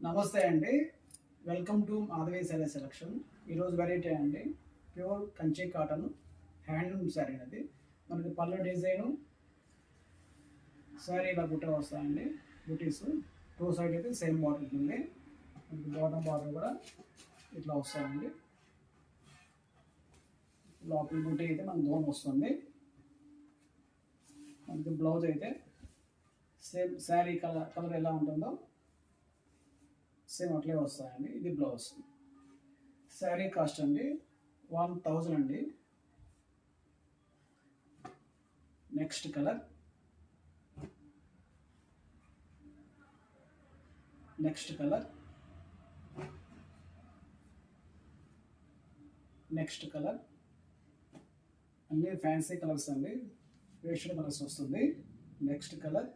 నమస్తే అండి. Welcome to Madhavi sari selection. ఈరోజు వెరైటీ అండి pure Kanchi cotton handloom sari. అది మనకి పళ్ళు డిజైను శారీ ఇలా బుట్ట వస్తాయండి. బుటీస్ టూ సైడ్ అయితే సేమ్ బార్డర్ ఉంటుంది. మనకి బాటమ్ బార్డర్ కూడా ఇట్లా వస్తాయండి. లోపల బుట్టి అయితే మనకు దూరం వస్తుంది. మనకి బ్లౌజ్ అయితే సేమ్ శారీ కలర్ ఎలా ఉంటుందో సేమ్ అట్లే వస్తాయండి. ఇది బ్లౌజ్. శారీ కాస్ట్ అండి 1000 అండి. Next colour next colour next colour అన్ని ఫ్యాన్సీ కలర్స్ అండి. పేస్టల్ కలర్స్ వస్తుంది. Next colour